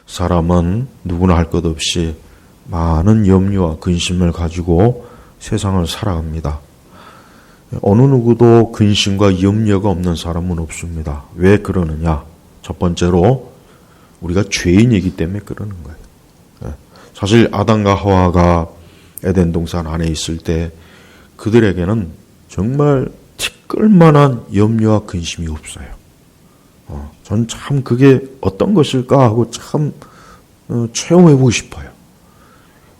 사람은 누구나 할 것 없이 많은 염려와 근심을 가지고 세상을 살아갑니다. 어느 누구도 근심과 염려가 없는 사람은 없습니다. 왜 그러느냐? 첫 번째로 우리가 죄인이기 때문에 그러는 거예요. 사실 아담과 하와가 에덴 동산 안에 있을 때 그들에게는 정말 티끌만한 염려와 근심이 없어요. 전 참 그게 어떤 것일까 하고 참 체험해보고 싶어요.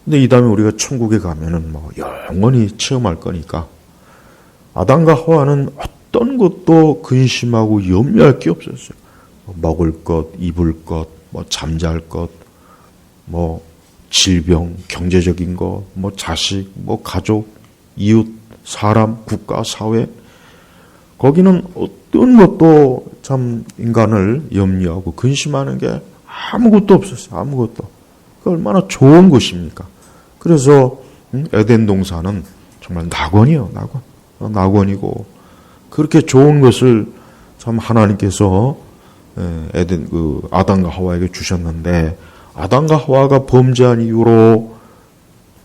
근데 이 다음에 우리가 천국에 가면은 영원히 체험할 거니까 아담과 하와는 어떤 것도 근심하고 염려할 게 없었어요. 먹을 것, 입을 것, 잠잘 것, 질병, 경제적인 것, 자식, 가족, 이웃, 사람, 국가, 사회. 거기는 어떤 것도 참 인간을 염려하고 근심하는 게 아무것도 없었어요. 아무것도. 그 얼마나 좋은 것입니까? 그래서 에덴 동산은 정말 낙원이요. 낙원이고 그렇게 좋은 것을 참 하나님께서 아담과 하와에게 주셨는데 아담과 하와가 범죄한 이후로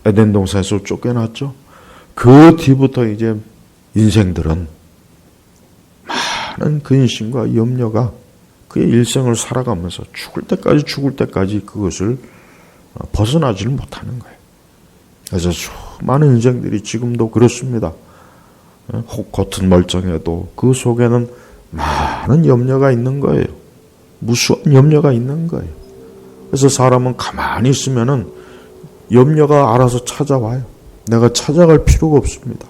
에덴 동산에서 쫓겨났죠. 그 뒤부터 이제 인생들은 많은 근심과 염려가 그의 일생을 살아가면서 죽을 때까지 그것을 벗어나지를 못하는 거예요. 그래서 수많은 인생들이 지금도 그렇습니다. 겉은 멀쩡해도 그 속에는 많은 염려가 있는 거예요. 무수한 염려가 있는 거예요. 그래서 사람은 가만히 있으면은 염려가 알아서 찾아와요. 내가 찾아갈 필요가 없습니다.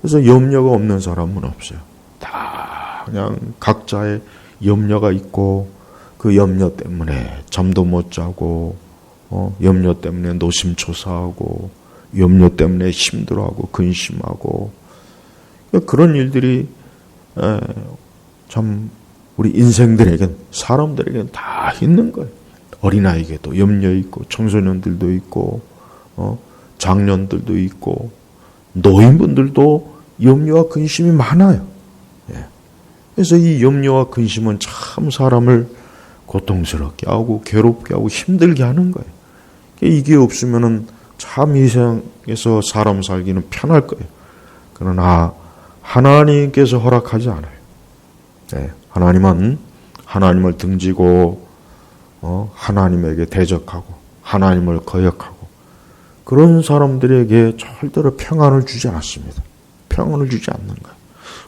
그래서 염려가 없는 사람은 없어요. 다 그냥 각자의 염려가 있고 그 염려 때문에 잠도 못 자고 염려 때문에 노심초사하고 염려 때문에 힘들어하고 근심하고 그런 일들이 참 우리 인생들에겐 사람들에겐 다 있는 거예요. 어린아이에게도 염려 있고 청소년들도 있고 장년들도 있고 노인분들도 염려와 근심이 많아요. 그래서 이 염려와 근심은 참 사람을 고통스럽게 하고 괴롭게 하고 힘들게 하는 거예요. 이게 없으면은 참 이 세상에서 사람 살기는 편할 거예요. 그러나 하나님께서 허락하지 않아요. 하나님은 하나님을 등지고 하나님에게 대적하고 하나님을 거역하고 그런 사람들에게 절대로 평안을 주지 않았습니다. 평안을 주지 않는 거예요.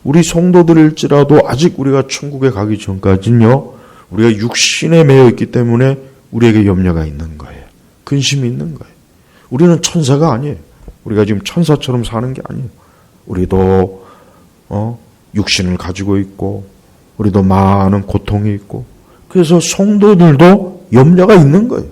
우리 성도들일지라도 아직 우리가 천국에 가기 전까지는요. 우리가 육신에 매여 있기 때문에 우리에게 염려가 있는 거예요. 근심이 있는 거예요. 우리는 천사가 아니에요. 우리가 지금 천사처럼 사는 게 아니에요. 우리도 육신을 가지고 있고 우리도 많은 고통이 있고 그래서 성도들도 염려가 있는 거예요.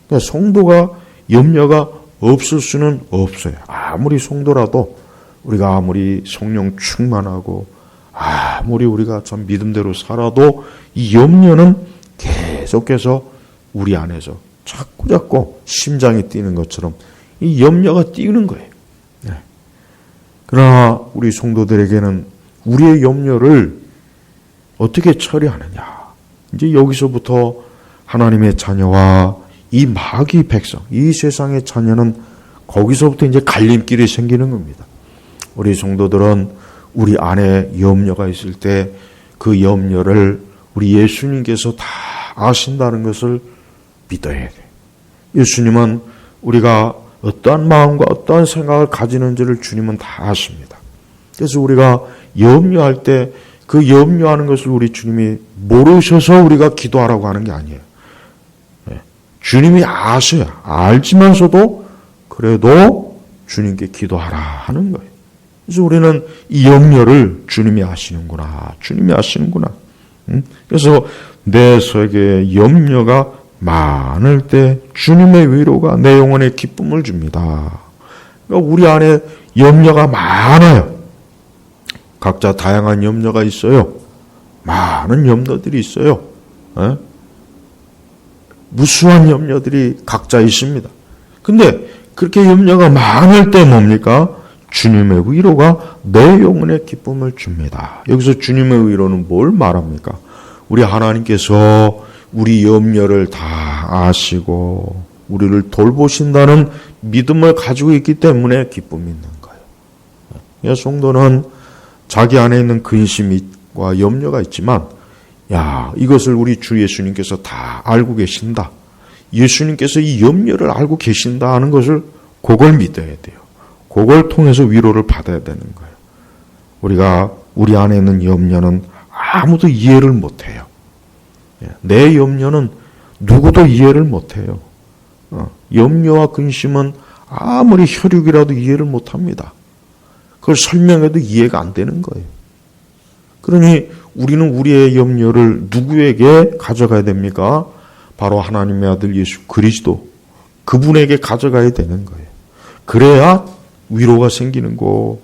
그러니까 성도가 염려가 없을 수는 없어요. 아무리 성도라도 우리가 아무리 성령 충만하고 아무리 우리가 참 믿음대로 살아도 이 염려는 계속해서 우리 안에서 자꾸 심장이 뛰는 것처럼 이 염려가 뛰는 거예요. 그러나 우리 성도들에게는 우리의 염려를 어떻게 처리하느냐. 이제 여기서부터 하나님의 자녀와 이 마귀 백성, 이 세상의 자녀는 거기서부터 이제 갈림길이 생기는 겁니다. 우리 성도들은 우리 안에 염려가 있을 때 그 염려를 우리 예수님께서 다 아신다는 것을 믿어야 돼요. 예수님은 우리가 어떠한 마음과 어떠한 생각을 가지는지를 주님은 다 아십니다. 그래서 우리가 염려할 때 그 염려하는 것을 우리 주님이 모르셔서 우리가 기도하라고 하는 게 아니에요. 주님이 아셔요. 알지만서도 그래도 주님께 기도하라 하는 거예요. 그래서 우리는 이 염려를 주님이 아시는구나. 주님이 아시는구나. 그래서 내 속에 염려가 많을 때 주님의 위로가 내 영혼에 기쁨을 줍니다. 그러니까 우리 안에 염려가 많아요. 각자 다양한 염려가 있어요. 많은 염려들이 있어요. 무수한 염려들이 각자 있습니다. 근데 그렇게 염려가 많을 때 뭡니까? 주님의 위로가 내 영혼에 기쁨을 줍니다. 여기서 주님의 위로는 뭘 말합니까? 우리 하나님께서 우리 염려를 다 아시고 우리를 돌보신다는 믿음을 가지고 있기 때문에 기쁨이 있는 거예요. 성도는 자기 안에 있는 근심과 염려가 있지만 이것을 우리 주 예수님께서 다 알고 계신다. 예수님께서 이 염려를 알고 계신다 하는 것을 그걸 믿어야 돼요. 그걸 통해서 위로를 받아야 되는 거예요. 우리가 우리 안에 있는 염려는 아무도 이해를 못해요. 내 염려는 누구도 이해를 못해요. 염려와 근심은 아무리 혈육이라도 이해를 못합니다. 그걸 설명해도 이해가 안 되는 거예요. 그러니 우리는 우리의 염려를 누구에게 가져가야 됩니까? 바로 하나님의 아들 예수 그리스도, 그분에게 가져가야 되는 거예요. 그래야 위로가 생기는 거,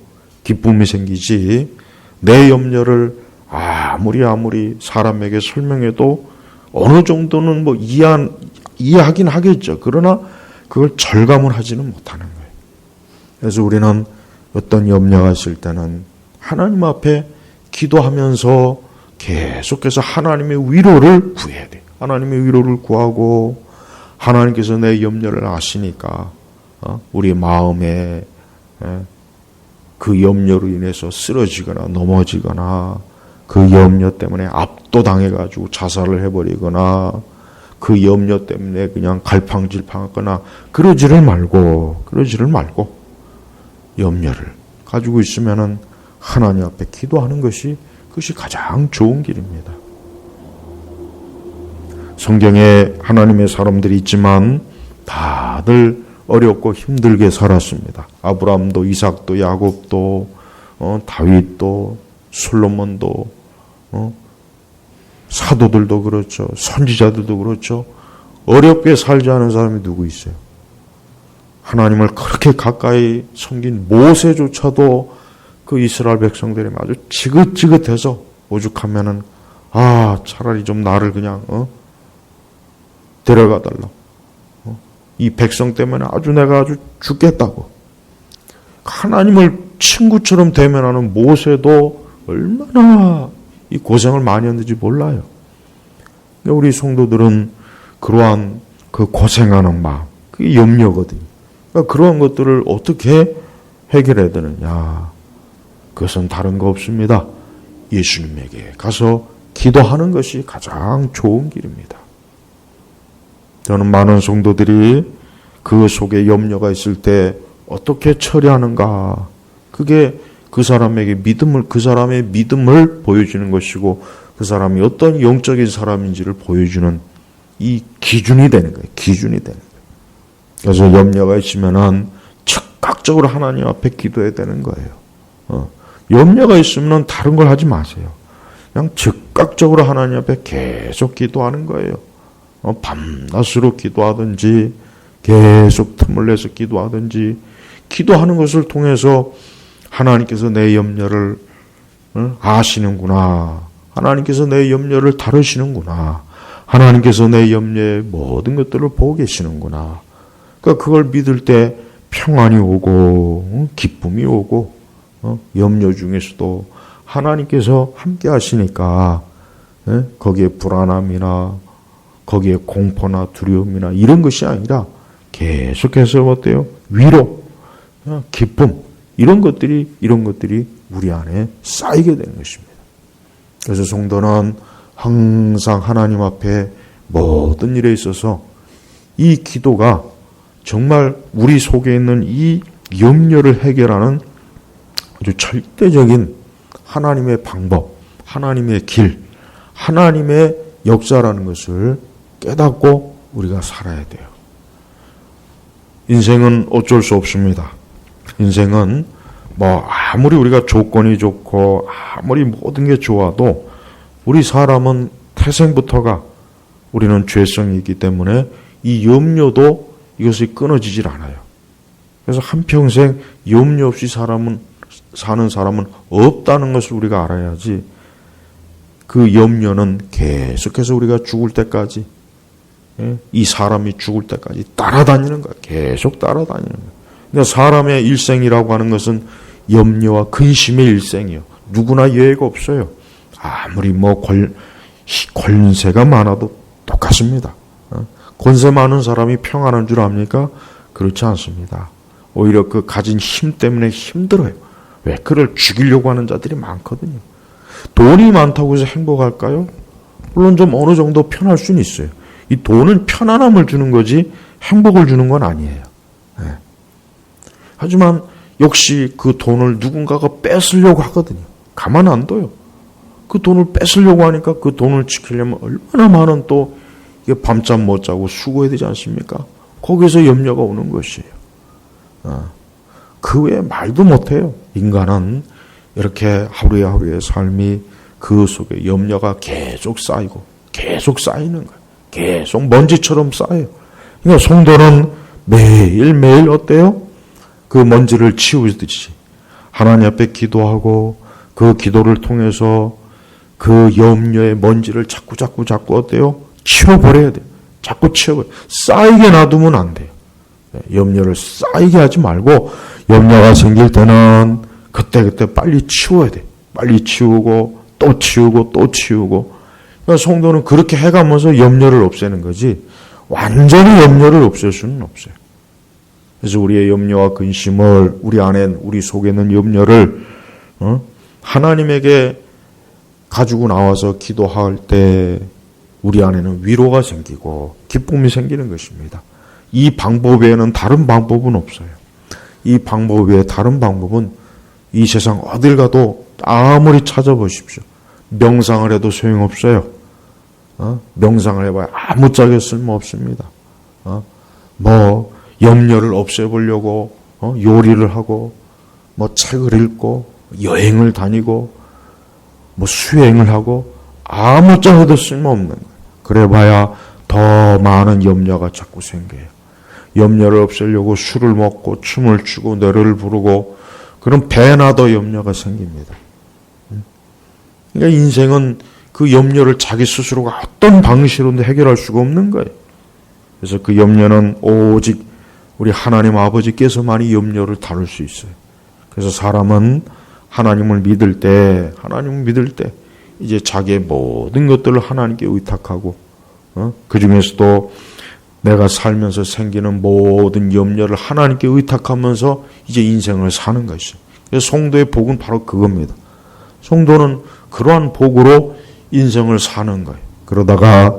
기쁨이 생기지. 내 염려를 아무리 사람에게 설명해도 어느 정도는 이해하긴 하겠죠. 그러나 그걸 절감을 하지는 못하는 거예요. 그래서 우리는 어떤 염려가 있을 때는 하나님 앞에 기도하면서 계속해서 하나님의 위로를 구해야 돼요. 하나님의 위로를 구하고 하나님께서 내 염려를 아시니까 우리 마음에 그 염려로 인해서 쓰러지거나 넘어지거나 그 염려 때문에 압도당해가지고 자살을 해버리거나 그 염려 때문에 그냥 갈팡질팡하거나 그러지를 말고 염려를 가지고 있으면은 하나님 앞에 기도하는 것이 그것이 가장 좋은 길입니다. 성경에 하나님의 사람들이 있지만 다들 어렵고 힘들게 살았습니다. 아브라함도 이삭도 야곱도 다윗도 솔로몬도 사도들도 그렇죠. 선지자들도 그렇죠. 어렵게 살지 않은 사람이 누구 있어요? 하나님을 그렇게 가까이 섬긴 모세조차도 그 이스라엘 백성들이 아주 지긋지긋해서 오죽하면은 차라리 좀 나를 그냥 데려가 달라. 이 백성 때문에 내가 아주 죽겠다고. 하나님을 친구처럼 대면하는 모세도 얼마나 이 고생을 많이 했는지 몰라요. 우리 성도들은 그러한 그 고생하는 마음, 그게 염려거든요. 그러니까 그러한 것들을 어떻게 해결해야 되느냐. 그것은 다른 거 없습니다. 예수님에게 가서 기도하는 것이 가장 좋은 길입니다. 저는 많은 성도들이 그 속에 염려가 있을 때 어떻게 처리하는가. 그게 그 사람의 믿음을 보여주는 것이고 그 사람이 어떤 영적인 사람인지를 보여주는 이 기준이 되는 거예요. 그래서 염려가 있으면은 즉각적으로 하나님 앞에 기도해야 되는 거예요. 염려가 있으면 다른 걸 하지 마세요. 그냥 즉각적으로 하나님 앞에 계속 기도하는 거예요. 밤낮으로 기도하든지 계속 틈을 내서 기도하든지 기도하는 것을 통해서 하나님께서 내 염려를 아시는구나. 하나님께서 내 염려를 다루시는구나. 하나님께서 내 염려의 모든 것들을 보고 계시는구나. 그러니까 그걸 믿을 때 평안이 오고 기쁨이 오고 염려 중에서도 하나님께서 함께 하시니까 거기에 불안함이나 거기에 공포나 두려움이나 이런 것이 아니라 계속해서 어때요? 위로, 기쁨 이런 것들이 우리 안에 쌓이게 되는 것입니다. 그래서 성도는 항상 하나님 앞에 모든 일에 있어서 이 기도가 정말 우리 속에 있는 이 염려를 해결하는 아주 절대적인 하나님의 방법, 하나님의 길, 하나님의 역사라는 것을 깨닫고 우리가 살아야 돼요. 인생은 어쩔 수 없습니다. 인생은 아무리 우리가 조건이 좋고 아무리 모든 게 좋아도 우리 사람은 태생부터가 우리는 죄성이 있기 때문에 이 염려도 이것이 끊어지질 않아요. 그래서 한평생 염려 없이 사는 사람은 없다는 것을 우리가 알아야지. 그 염려는 계속해서 우리가 죽을 때까지, 이 사람이 죽을 때까지 따라다니는 거야. 계속 따라다니는 거야. 그러니까 사람의 일생이라고 하는 것은 염려와 근심의 일생이요. 누구나 예외가 없어요. 아무리 권세가 많아도 똑같습니다. 권세 많은 사람이 평안한 줄 압니까? 그렇지 않습니다. 오히려 그 가진 힘 때문에 힘들어요. 왜? 그를 죽이려고 하는 자들이 많거든요. 돈이 많다고 해서 행복할까요? 물론 좀 어느 정도 편할 수는 있어요. 이 돈은 편안함을 주는 거지 행복을 주는 건 아니에요. 네. 하지만 역시 그 돈을 누군가가 뺏으려고 하거든요. 가만 안 둬요. 그 돈을 뺏으려고 하니까 그 돈을 지키려면 얼마나 많은 또 이게 밤잠 못 자고 수고해야 되지 않습니까? 거기서 염려가 오는 것이에요. 그 외에 말도 못해요. 인간은 이렇게 하루에 하루의 삶이 그 속에 염려가 계속 쌓이고 계속 쌓이는 거예요. 계속 먼지처럼 쌓여요. 그러니까 성도는 매일매일 어때요? 그 먼지를 치우듯이 하나님 앞에 기도하고 그 기도를 통해서 그 염려의 먼지를 자꾸 어때요? 치워버려야 돼요. 자꾸 치워버려요. 쌓이게 놔두면 안 돼요. 염려를 쌓이게 하지 말고 염려가 생길 때는 그때 빨리 치워야 돼. 빨리 치우고 또 치우고 또 치우고. 그러니까 성도는 그렇게 해가면서 염려를 없애는 거지 완전히 염려를 없앨 수는 없어요. 그래서 우리의 염려와 근심을 우리 속에 있는 염려를 하나님에게 가지고 나와서 기도할 때 우리 안에는 위로가 생기고 기쁨이 생기는 것입니다. 이 방법 외에는 다른 방법은 없어요. 이 방법 외에 다른 방법은 이 세상 어딜 가도 아무리 찾아보십시오. 명상을 해도 소용없어요. 명상을 해봐야 아무짝에 쓸모없습니다. 염려를 없애보려고 요리를 하고 책을 읽고 여행을 다니고 수행을 하고 아무짝에도 쓸모없는 거예요. 그래봐야 더 많은 염려가 자꾸 생겨요. 염려를 없애려고 술을 먹고 춤을 추고 노래를 부르고 그럼 배나 더 염려가 생깁니다. 그러니까 인생은 그 염려를 자기 스스로가 어떤 방식으로도 해결할 수가 없는 거예요. 그래서 그 염려는 오직 우리 하나님 아버지께서만이 염려를 다룰 수 있어요. 그래서 사람은 하나님을 믿을 때 이제 자기의 모든 것들을 하나님께 의탁하고 그 중에서도 내가 살면서 생기는 모든 염려를 하나님께 의탁하면서 이제 인생을 사는 것이에요. 그래서 성도의 복은 바로 그겁니다. 성도는 그러한 복으로 인생을 사는 거예요. 그러다가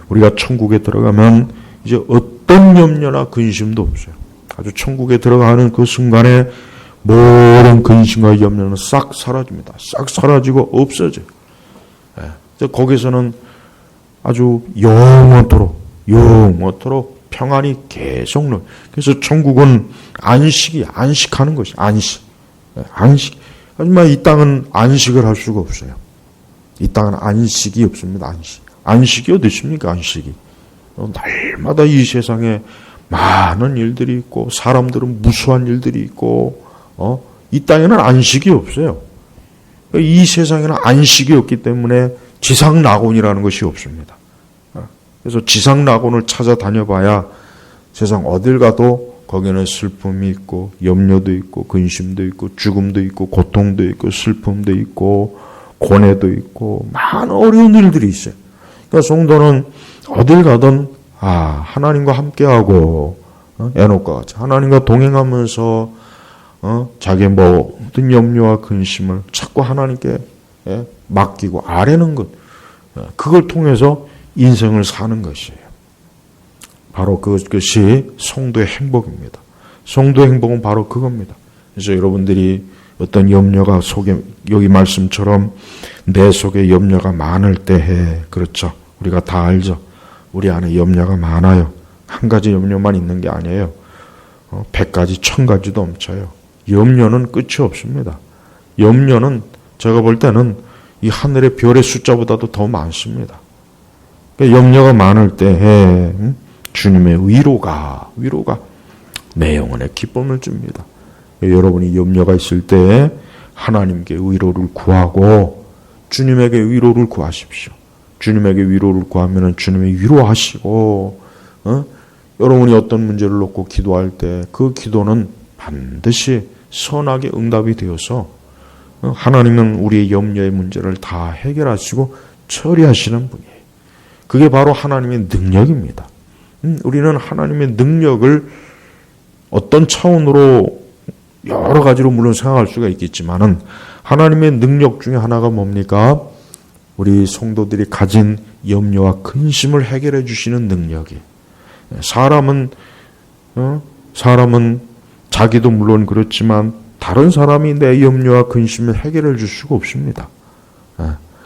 우리가 천국에 들어가면 이제 어떤 염려나 근심도 없어요. 아주 천국에 들어가는 그 순간에 모든 근심과 염려는 싹 사라집니다. 싹 사라지고 없어져요. 거기서는 아주 영원토록 평안이 계속 나. 그래서 천국은 안식하는 것이 안식. 하지만 이 땅은 안식을 할 수가 없어요. 이 땅은 안식이 없습니다. 안식이 어디 있습니까? 안식이. 날마다 이 세상에 많은 일들이 있고 사람들은 무수한 일들이 있고 이 땅에는 안식이 없어요. 이 세상에는 안식이 없기 때문에 지상낙원이라는 것이 없습니다. 그래서 지상낙원을 찾아다녀봐야 세상 어딜 가도 거기는 슬픔이 있고 염려도 있고 근심도 있고 죽음도 있고 고통도 있고 슬픔도 있고 고뇌도 있고 많은 어려운 일들이 있어요. 그러니까 성도는 어딜 가든 하나님과 함께하고 에녹과 같이 하나님과 동행하면서 자기의 모든 염려와 근심을 자꾸 하나님께 맡기고 아뢰는 것, 그걸 통해서 인생을 사는 것이에요. 바로 그것이 성도의 행복입니다. 성도의 행복은 바로 그겁니다. 그래서 여러분들이 어떤 염려가 속에 여기 말씀처럼 내 속에 염려가 많을 때에 그렇죠. 우리가 다 알죠. 우리 안에 염려가 많아요. 한 가지 염려만 있는 게 아니에요. 100가지, 1000가지도 넘쳐요. 염려는 끝이 없습니다. 염려는 제가 볼 때는 이 하늘의 별의 숫자보다도 더 많습니다. 그러니까 염려가 많을 때에 주님의 위로가 내 영혼에 기쁨을 줍니다. 여러분이 염려가 있을 때 하나님께 위로를 구하고 주님에게 위로를 구하십시오. 주님에게 위로를 구하면 주님이 위로하시고 여러분이 어떤 문제를 놓고 기도할 때 그 기도는 반드시 선하게 응답이 되어서 하나님은 우리의 염려의 문제를 다 해결하시고 처리하시는 분이에요. 그게 바로 하나님의 능력입니다. 우리는 하나님의 능력을 어떤 차원으로 여러 가지로 물론 생각할 수가 있겠지만은 하나님의 능력 중에 하나가 뭡니까? 우리 성도들이 가진 염려와 근심을 해결해 주시는 능력이. 사람은 자기도 물론 그렇지만 다른 사람이 내 염려와 근심을 해결해 줄 수가 없습니다.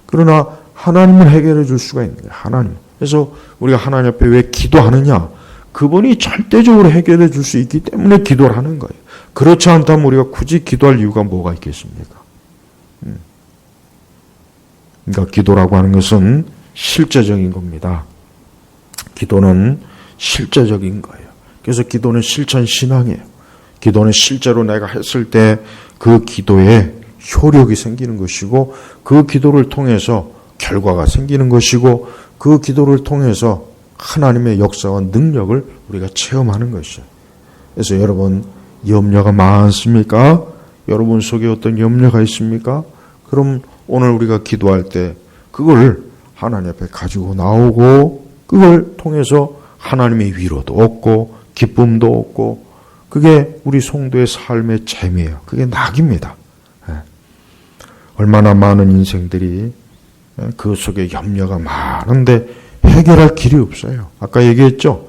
그러나 하나님은 해결해 줄 수가 있는 거예요. 하나님. 그래서 우리가 하나님 앞에 왜 기도하느냐? 그분이 절대적으로 해결해 줄 수 있기 때문에 기도를 하는 거예요. 그렇지 않다면 우리가 굳이 기도할 이유가 뭐가 있겠습니까? 그러니까 기도라고 하는 것은 실제적인 겁니다. 기도는 실제적인 거예요. 그래서 기도는 실천 신앙이에요. 기도는 실제로 내가 했을 때 그 기도에 효력이 생기는 것이고 그 기도를 통해서 결과가 생기는 것이고 그 기도를 통해서 하나님의 역사와 능력을 우리가 체험하는 것이에요. 그래서 여러분 염려가 많습니까? 여러분 속에 어떤 염려가 있습니까? 그럼 오늘 우리가 기도할 때 그걸 하나님 앞에 가지고 나오고 그걸 통해서 하나님의 위로도 얻고 기쁨도 얻고 그게 우리 성도의 삶의 재미예요. 그게 낙입니다. 얼마나 많은 인생들이 그 속에 염려가 많은데 해결할 길이 없어요. 아까 얘기했죠.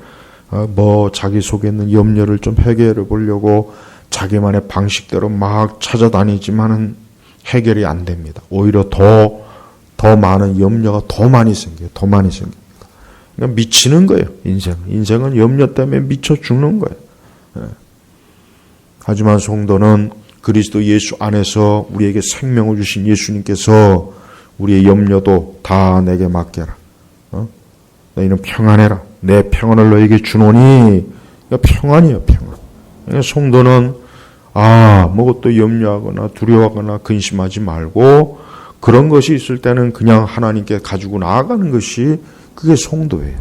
자기 속에 있는 염려를 좀 해결해 보려고 자기만의 방식대로 막 찾아다니지만은 해결이 안 됩니다. 오히려 더 많은 염려가 더 많이 생겨요. 더 많이 생깁니다. 그러니까 미치는 거예요. 인생은 염려 때문에 미쳐 죽는 거예요. 하지만 성도는 그리스도 예수 안에서 우리에게 생명을 주신 예수님께서 우리의 염려도 다 내게 맡겨라. 너희는 평안해라. 내 평안을 너에게 주노니. 평안이에요, 평안. 그러니까 성도는 뭐또 염려하거나 두려워하거나 근심하지 말고 그런 것이 있을 때는 그냥 하나님께 가지고 나아가는 것이 그게 성도예요.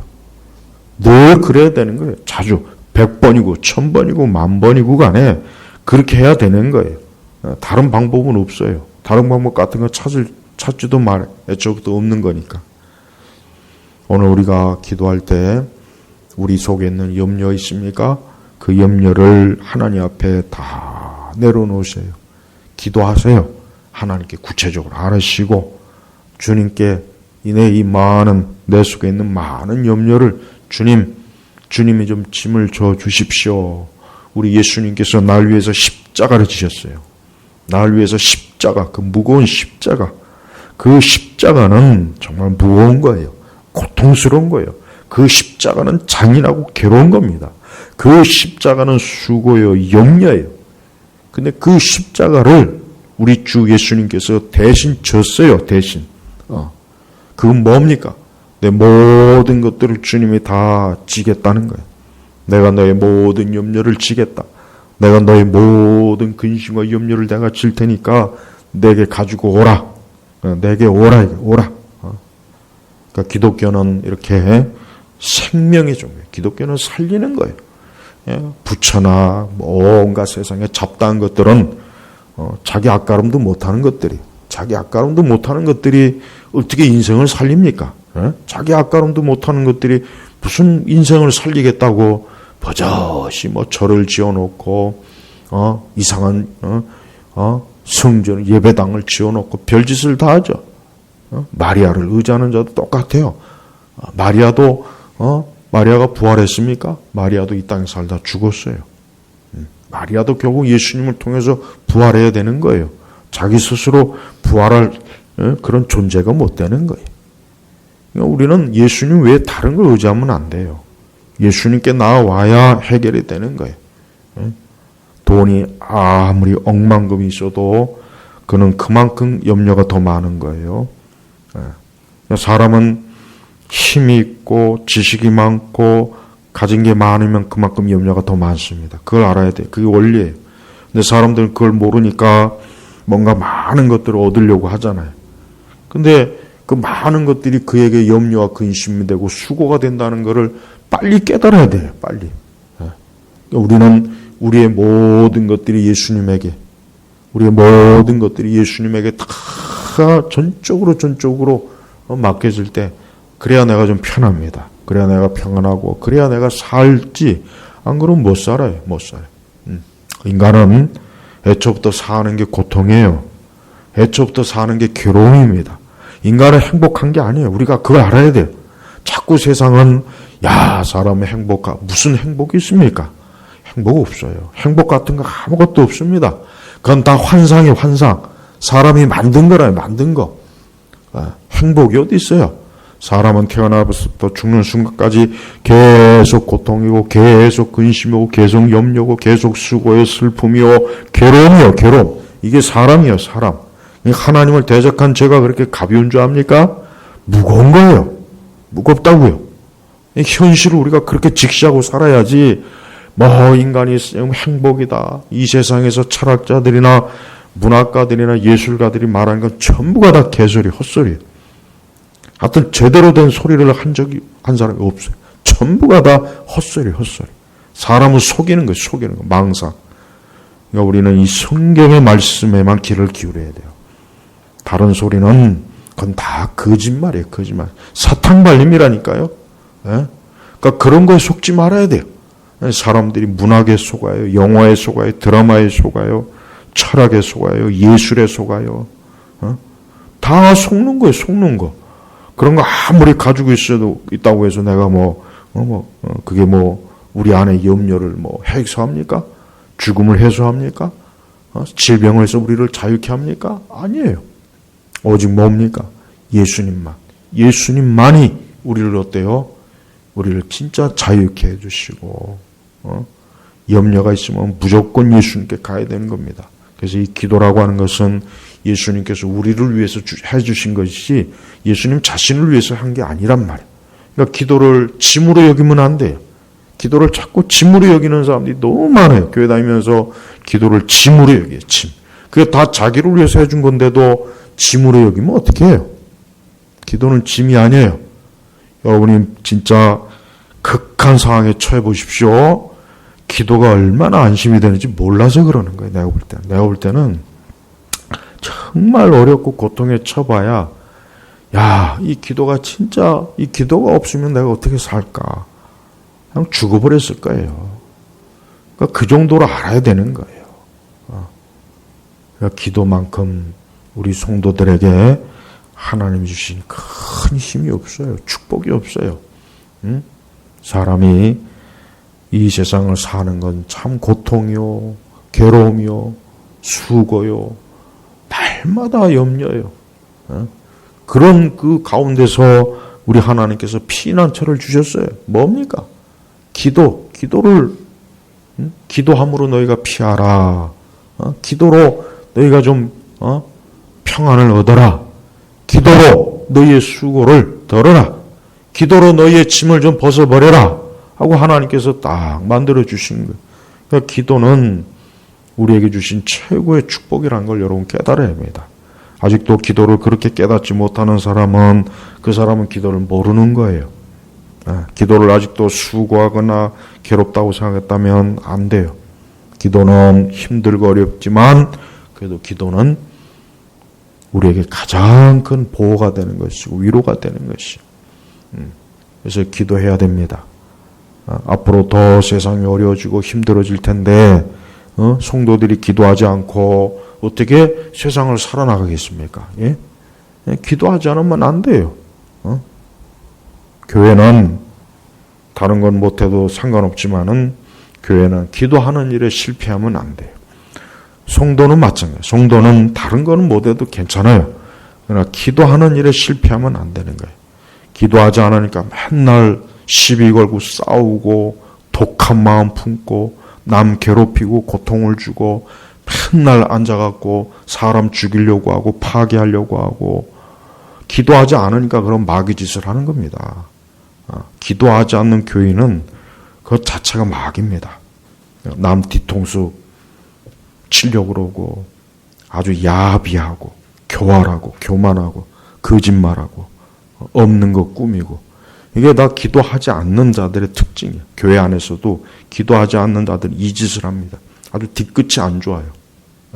늘 그래야 되는 거예요. 자주 100번이고 1000번이고 10,000번이고 간에 그렇게 해야 되는 거예요. 다른 방법은 없어요. 다른 방법 같은 거 찾지도 말해. 애초부터 없는 거니까. 오늘 우리가 기도할 때 우리 속에 있는 염려 있습니까? 그 염려를 하나님 앞에 다 내려놓으세요. 기도하세요. 하나님께 구체적으로 알으시고 주님께 이 많은 내 속에 있는 많은 염려를 주님이 좀 짐을 져 주십시오. 우리 예수님께서 날 위해서 십자가를 지셨어요. 날 위해서 십자가, 그 무거운 십자가. 그 십자가는 정말 무거운 거예요. 고통스러운 거예요. 그 십자가는 잔인하고 괴로운 겁니다. 그 십자가는 수고요, 염려예요. 근데 그 십자가를 우리 주 예수님께서 대신 졌어요, 대신. 그건 뭡니까? 내 모든 것들을 주님이 다 지겠다는 거예요. 내가 너의 모든 염려를 지겠다. 내가 너의 모든 근심과 염려를 내가 질 테니까 내게 가지고 오라. 내게 오라. 그러니까 기독교는 이렇게 생명의 종교예요. 기독교는 살리는 거예요. 부처나 온갖 세상에 잡다한 것들은 자기 앞가름도 못하는 것들이 어떻게 인생을 살립니까? 자기 앞가름도 못하는 것들이 무슨 인생을 살리겠다고 버젓이 절을 지어놓고 이상한 성전 예배당을 지어놓고 별짓을 다 하죠. 마리아를 의지하는 자도 똑같아요. 마리아가 부활했습니까? 마리아도 이 땅에 살다 죽었어요. 마리아도 결국 예수님을 통해서 부활해야 되는 거예요. 자기 스스로 부활할 그런 존재가 못 되는 거예요. 그러니까 우리는 예수님 외에 다른 걸 의지하면 안 돼요. 예수님께 나와야 해결이 되는 거예요. 돈이 아무리 억만금이 있어도 그는 그만큼 염려가 더 많은 거예요. 사람은 힘이 있고 지식이 많고 가진 게 많으면 그만큼 염려가 더 많습니다. 그걸 알아야 돼요. 그게 원리예요. 근데 사람들은 그걸 모르니까 뭔가 많은 것들을 얻으려고 하잖아요. 근데 그 많은 것들이 그에게 염려와 근심이 되고 수고가 된다는 것을 빨리 깨달아야 돼요. 빨리. 우리는 우리의 모든 것들이 예수님에게 다 전적으로 맡겨질 때 그래야 내가 좀 편합니다. 그래야 내가 평안하고 그래야 내가 살지. 안 그러면 못 살아요. 못 살아요. 인간은 애초부터 사는 게 고통이에요. 애초부터 사는 게 괴로움입니다. 인간은 행복한 게 아니에요. 우리가 그걸 알아야 돼요. 자꾸 세상은 사람의 무슨 행복이 있습니까? 행복 없어요. 행복 같은 거 아무것도 없습니다. 그건 다 환상이에요. 환상. 사람이 만든 거라요. 만든 거. 행복이 어디 있어요? 사람은 태어나서부터 죽는 순간까지 계속 고통이고 계속 근심이고 계속 염려고 계속 수고요 슬픔이요 괴로움이요 괴로움. 이게 사람이요 사람. 하나님을 대적한 죄가 그렇게 가벼운 줄 압니까? 무거운 거예요. 무겁다고요. 현실을 우리가 그렇게 직시하고 살아야지 인간이 행복이다. 이 세상에서 철학자들이나 문학가들이나 예술가들이 말하는 건 전부가 다 개소리 헛소리예요. 하여튼 제대로 된 소리를 한 사람이 없어요. 전부가 다 헛소리. 사람을 속이는 거예요. 속이는 거. 망상. 그러니까 우리는 이 성경의 말씀에만 귀를 기울여야 돼요. 다른 소리는 그건 다 거짓말이에요. 거짓말. 사탕 발림이라니까요. 그러니까 그런 거에 속지 말아야 돼요. 사람들이 문학에 속아요. 영화에 속아요. 드라마에 속아요. 철학에 속아요. 예술에 속아요. 다 속는 거예요. 속는 거. 그런 거 아무리 가지고 있다고 해서 내가 그게 우리 안에 염려를 해소합니까? 죽음을 해소합니까? 질병에서 우리를 자유케 합니까? 아니에요. 오직 뭡니까? 예수님만. 예수님만이 우리를 어때요? 우리를 진짜 자유케 해주시고, 염려가 있으면 무조건 예수님께 가야 되는 겁니다. 그래서 이 기도라고 하는 것은 예수님께서 우리를 위해서 해주신 것이 예수님 자신을 위해서 한 게 아니란 말이에요. 그러니까 기도를 짐으로 여기면 안 돼요. 기도를 자꾸 짐으로 여기는 사람들이 너무 많아요. 교회 다니면서 기도를 짐으로 여겨요. 짐. 그게 다 자기를 위해서 해준 건데도 짐으로 여기면 어떻게 해요? 기도는 짐이 아니에요. 여러분이 진짜 극한 상황에 처해 보십시오. 기도가 얼마나 안심이 되는지 몰라서 그러는 거예요. 내가 볼 때는 정말 어렵고 고통에 처봐야 이 기도가 없으면 내가 어떻게 살까? 그냥 죽어버렸을 거예요. 그러니까 그 정도로 알아야 되는 거예요. 그러니까 기도만큼 우리 성도들에게 하나님이 주신 큰 힘이 없어요. 축복이 없어요. 사람이 이 세상을 사는 건 참 고통이요, 괴로움이요, 수고요, 날마다 염려요. 그런 그 가운데서 우리 하나님께서 피난처를 주셨어요. 뭡니까? 기도함으로 너희가 피하라. 기도로 너희가 좀 평안을 얻어라. 기도로 너희의 수고를 덜어라. 기도로 너희의 짐을 좀 벗어버려라. 하고 하나님께서 딱 만들어 주신 거예요. 그러니까 기도는 우리에게 주신 최고의 축복이라는 걸 여러분 깨달아야 합니다. 아직도 기도를 그렇게 깨닫지 못하는 사람은 그 사람은 기도를 모르는 거예요. 기도를 아직도 수고하거나 괴롭다고 생각했다면 안 돼요. 기도는 힘들고 어렵지만 그래도 기도는 우리에게 가장 큰 보호가 되는 것이고 위로가 되는 것이요. 그래서 기도해야 됩니다. 앞으로 더 세상이 어려워지고 힘들어질 텐데 성도들이 기도하지 않고 어떻게 세상을 살아나가겠습니까? 예? 기도하지 않으면 안 돼요. 교회는 다른 건 못해도 상관없지만은 교회는 기도하는 일에 실패하면 안 돼요. 성도는 마찬가지예요. 성도는 다른 거는 못해도 괜찮아요. 그러나 기도하는 일에 실패하면 안 되는 거예요. 기도하지 않으니까 맨날 시비 걸고 싸우고 독한 마음 품고 남 괴롭히고 고통을 주고 맨날 앉아갖고 사람 죽이려고 하고 파괴하려고 하고 기도하지 않으니까 그런 마귀짓을 하는 겁니다. 기도하지 않는 교인은 그 자체가 마귀입니다. 남 뒤통수 치려고 그러고 아주 야비하고 교활하고 교만하고 거짓말하고 없는 거 꾸미고 이게 다 기도하지 않는 자들의 특징이에요. 교회 안에서도 기도하지 않는 자들은 이 짓을 합니다. 아주 뒤끝이 안 좋아요.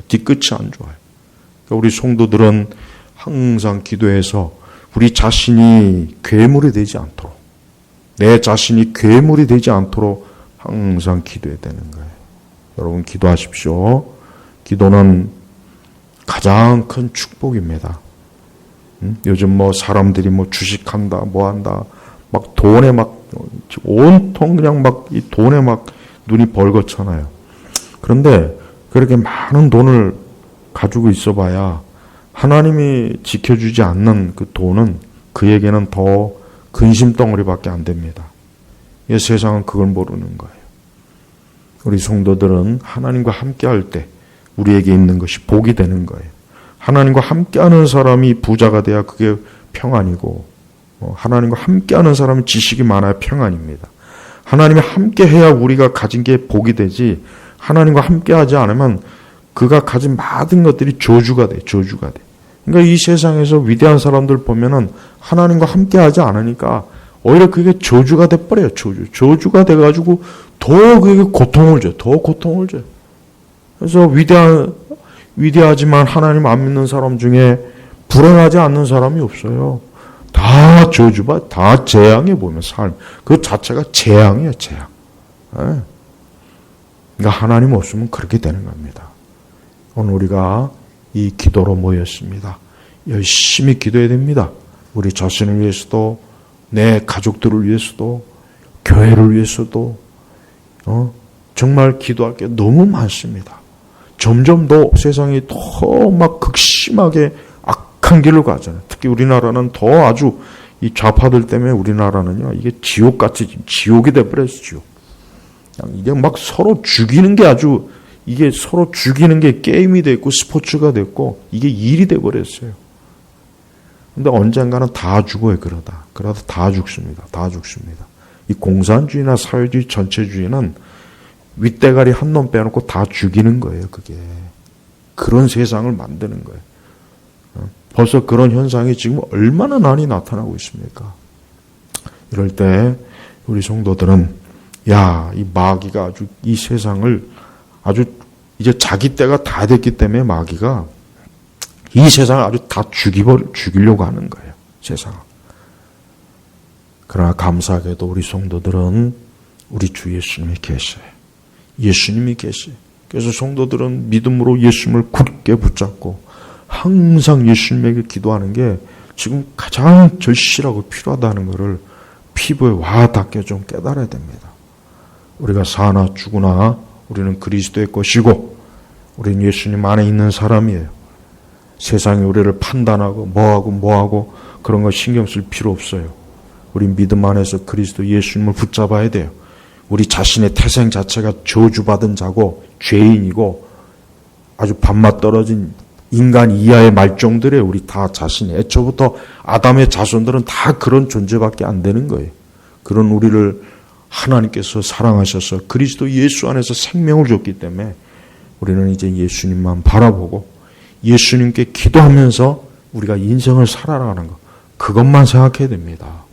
뒤끝이 안 좋아요. 그러니까 우리 성도들은 항상 기도해서 우리 자신이 괴물이 되지 않도록, 내 자신이 괴물이 되지 않도록 항상 기도해야 되는 거예요. 여러분 기도하십시오. 기도는 가장 큰 축복입니다. 요즘 사람들이 주식한다, 한다, 막 돈에 온통 그냥 이 돈에 눈이 벌겋잖아요. 그런데 그렇게 많은 돈을 가지고 있어봐야 하나님이 지켜주지 않는 그 돈은 그에게는 더 근심덩어리밖에 안 됩니다. 이 세상은 그걸 모르는 거예요. 우리 성도들은 하나님과 함께할 때 우리에게 있는 것이 복이 되는 거예요. 하나님과 함께하는 사람이 부자가 돼야 그게 평안이고, 하나님과 함께하는 사람은 지식이 많아야 평안입니다. 하나님이 함께해야 우리가 가진 게 복이 되지, 하나님과 함께하지 않으면 그가 가진 모든 것들이 저주가 돼. 그러니까 이 세상에서 위대한 사람들 보면은 하나님과 함께하지 않으니까 오히려 그게 저주가 돼버려요. 저주가 돼가지고 더 그게 고통을 줘요. 그래서 위대하지만 하나님 안 믿는 사람 중에 불행하지 않는 사람이 없어요. 다 저주받, 다 재앙에 보면 삶. 그 자체가 재앙이에요, 재앙. 네. 그러니까 하나님 없으면 그렇게 되는 겁니다. 오늘 우리가 이 기도로 모였습니다. 열심히 기도해야 됩니다. 우리 자신을 위해서도, 내 가족들을 위해서도, 교회를 위해서도, 정말 기도할 게 너무 많습니다. 점점 더 세상이 더 극심하게 악한 길로 가잖아요. 특히 우리나라는 더 아주 이 좌파들 때문에 우리나라는요, 이게 지옥이 돼버렸어요, 지옥. 이게 서로 죽이는 게 이게 서로 죽이는 게 게임이 됐고 스포츠가 됐고 이게 일이 돼버렸어요. 근데 언젠가는 다 죽어요, 그러다 다 죽습니다. 이 공산주의나 사회주의 전체주의는 윗대가리 한 놈 빼놓고 다 죽이는 거예요, 그게. 그런 세상을 만드는 거예요. 벌써 그런 현상이 지금 얼마나 많이 나타나고 있습니까? 이럴 때 우리 성도들은 이 마귀가 이 세상을 이제 자기 때가 다 됐기 때문에 마귀가 이 세상을 다 죽이려고 하는 거예요, 세상을. 그러나 감사하게도 우리 성도들은 우리 주 예수님이 계셔요. 예수님이 계셔요. 그래서 성도들은 믿음으로 예수님을 굳게 붙잡고 항상 예수님에게 기도하는 게 지금 가장 절실하고 필요하다는 것을 피부에 와닿게 좀 깨달아야 됩니다. 우리가 사나 죽으나 우리는 그리스도의 것이고 우리는 예수님 안에 있는 사람이에요. 세상이 우리를 판단하고 뭐하고 그런 거 신경 쓸 필요 없어요. 우리 믿음 안에서 그리스도 예수님을 붙잡아야 돼요. 우리 자신의 태생 자체가 저주받은 자고 죄인이고 아주 밥맛 떨어진 인간 이하의 말종들이에요. 우리 다 자신이. 애초부터 아담의 자손들은 다 그런 존재밖에 안 되는 거예요. 그런 우리를 하나님께서 사랑하셔서 그리스도 예수 안에서 생명을 줬기 때문에 우리는 이제 예수님만 바라보고 예수님께 기도하면서 우리가 인생을 살아가는 것, 그것만 생각해야 됩니다.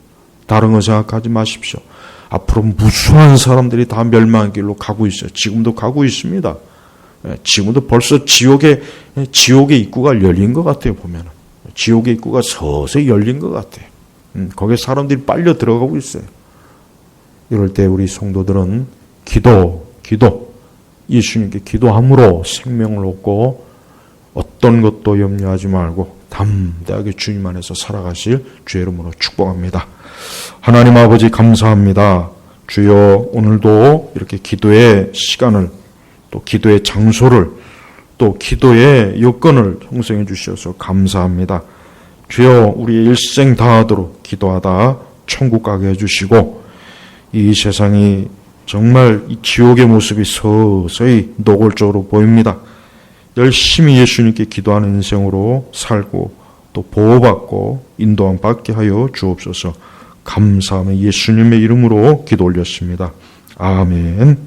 다른 거 생각하지 마십시오. 앞으로 무수한 사람들이 다 멸망의 길로 가고 있어요. 지금도 가고 있습니다. 지금도 벌써 지옥의 입구가 열린 것 같아요, 보면은. 지옥의 입구가 서서히 열린 것 같아요. 거기에 사람들이 빨려 들어가고 있어요. 이럴 때 우리 성도들은 기도, 예수님께 기도함으로 생명을 얻고 어떤 것도 염려하지 말고 담대하게 주님 안에서 살아가실 주의 이름으로 축복합니다. 하나님 아버지 감사합니다. 주여 오늘도 이렇게 기도의 시간을 또 기도의 장소를 또 기도의 여건을 형성해 주셔서 감사합니다. 주여 우리의 일생 다하도록 기도하다 천국 가게 해주시고 이 세상이 정말 이 지옥의 모습이 서서히 노골적으로 보입니다. 열심히 예수님께 기도하는 인생으로 살고 또 보호받고 인도함 받게 하여 주옵소서. 감사하며 예수님의 이름으로 기도 올렸습니다. 아멘.